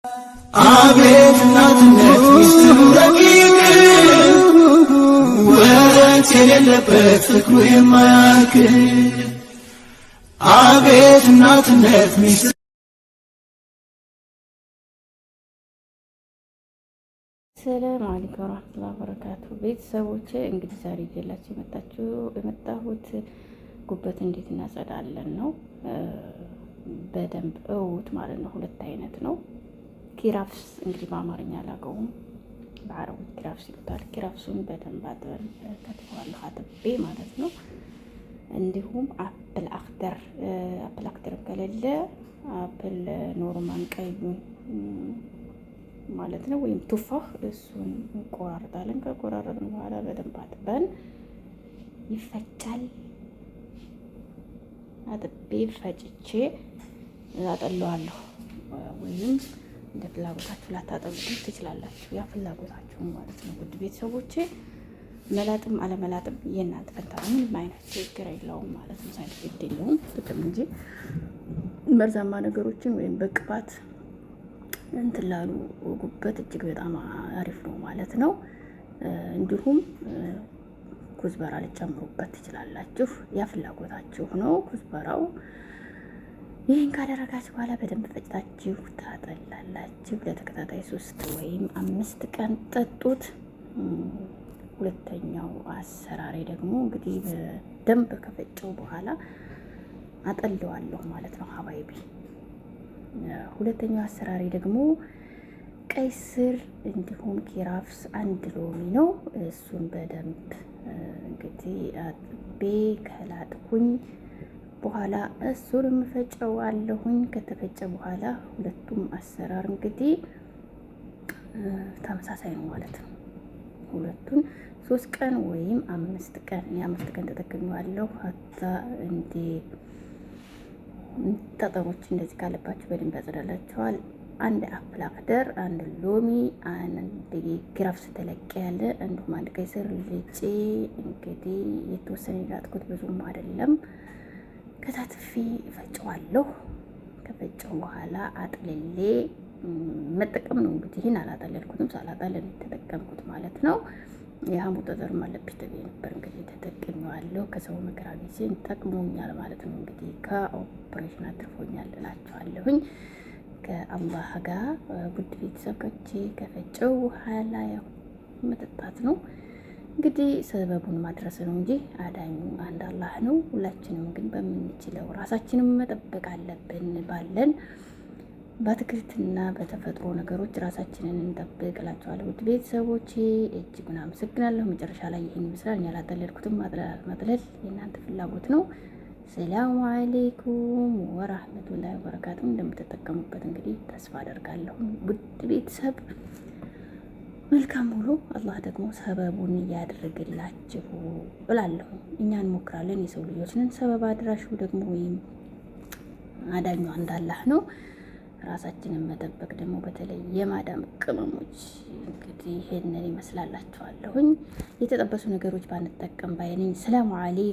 አቤት እናትነት ሚስጥሩ ረቂቅ ወረት የሌለበት ፍቅሩ የማያልቅ አቤት እናትነት ሚስጥሩ። ሰላም አለይኩም ወራህመቱላሂ ወበረካቱ። ቤተሰቦቼ እንግዲህ ዛሬ ይዤላችሁ የመጣሁት ጉበት እንዴት እናጸዳለን ነው። በደንብ እውት ማለት ነው። ሁለት አይነት ነው። ኪራፍስ እንግዲህ በአማርኛ አላውቀውም፣ በአረቡ ኪራፍስ ይሉታል። ኪራፍሱን በደንብ አጥበን ከትፈዋለሁ፣ አጥቤ ማለት ነው። እንዲሁም አፕል አክደር ከሌለ አፕል ኖርማን ቀዩን ማለት ነው፣ ወይም ቱፋህ እሱን እንቆራርጣለን። ከቆራረጥን በኋላ በደንብ አጥበን ይፈጫል። አጥቤ ፈጭቼ አጠለዋለሁ። ወይም እንደ ፍላጎታችሁ ላታጠቡት ትችላላችሁ፣ ያ ፍላጎታችሁ ማለት ነው። ውድ ቤተሰቦቼ መላጥም አለመላጥም የእናንተ ፈንታ፣ ምንም አይነት ችግር የለውም ማለት ነው። ሳይንስ ግድ የለውም ጥቅም እንጂ መርዛማ ነገሮችን ወይም በቅባት እንትን ላሉ ጉበት እጅግ በጣም አሪፍ ነው ማለት ነው። እንዲሁም ኩዝበራ ልጨምሩበት ትችላላችሁ፣ ያ ፍላጎታችሁ ነው። ኩዝበራው ይህን ካደረጋችሁ በኋላ በደንብ ፈጭታችሁ ታጠላላችሁ። ለተከታታይ 3 ወይም 5 ቀን ጠጡት። ሁለተኛው አሰራሬ ደግሞ እንግዲህ በደንብ ከፈጨው በኋላ አጠለዋለሁ ማለት ነው ሀባይቢ። ሁለተኛው አሰራሬ ደግሞ ቀይ ስር እንዲሁም ኪራፍስ 1 ሎሚ ነው። እሱን በደንብ እንግዲህ አጥቤ ከላጥኩኝ በኋላ እሱን የምፈጨው አለሁኝ። ከተፈጨ በኋላ ሁለቱም አሰራር እንግዲህ ተመሳሳይ ነው ማለት ነው። ሁለቱን 3 ቀን ወይም 5 ቀን የ5 ቀን ተጠቅሜዋለሁ። ሀታ እንደ ጠጠሮች እንደዚህ ካለባችሁ በደንብ ያጸዳላችኋል። 1 አፕል አክደር፣ 1 ሎሚ፣ 1 ኪራፍስ ተለቅ ያለ እንዲሁም 1 ቀይ ስር ልጬ እንግዲህ የተወሰነ ላጥኩት፣ ብዙም አይደለም። ከታትፌ ፈጨዋለሁ። ከፈጨው በኋላ አጥልሌ መጠቀም ነው። እንግዲህ ይህን አላጠለልኩትም፣ ሳላጠለል የተጠቀምኩት ማለት ነው። የሀሙ ጠጠርም አለብኝ ተብዬ ነበር፣ እንግዲህ ተጠቅሜዋለሁ። ከሰው መከራ ጊዜ ጠቅሞኛል ማለት ነው። እንግዲህ ከኦፕሬሽን አትርፎኛል እላችኋለሁኝ። ከአላህ ጋር ውድ ቤተሰቦቼ ከፈጨው በኋላ ያው መጠጣት ነው እንግዲህ፣ ሰበቡን ማድረስ ነው እንጂ አዳኙ አንድ አላህ ነው። ሁላችንም ግን በምንችለው ራሳችንን መጠበቅ አለብን። ባለን በአትክልትና በተፈጥሮ ነገሮች ራሳችንን እንጠብቅ እላቸዋለሁ። ውድ ቤተሰቦቼ እጅጉን አመሰግናለሁ። መጨረሻ ላይ ይህን ይመስላል። እኛ ላጠለልኩትም ማጥለል የእናንተ ፍላጎት ነው። ሰላሙ አሌይኩም ወራህመቱላሂ ወበረካቱ። እንደምትጠቀሙበት እንግዲህ ተስፋ አደርጋለሁ። ውድ ቤተሰብ መልካም ውሎ፣ አላህ ደግሞ ሰበቡን እያደረግላችሁ እላለሁ። እኛ እንሞክራለን፣ የሰው ልጆች ነን። ሰበብ አድራሹ ደግሞ ወይም አዳኙ አንድ አላህ ነው። ራሳችንን መጠበቅ ደግሞ በተለይ የማዳም ቅመሞች እንግዲህ ይሄንን ይመስላላችኋለሁኝ። የተጠበሱ ነገሮች ባንጠቀም ባይነኝ። ሰላሙ አለይኩም።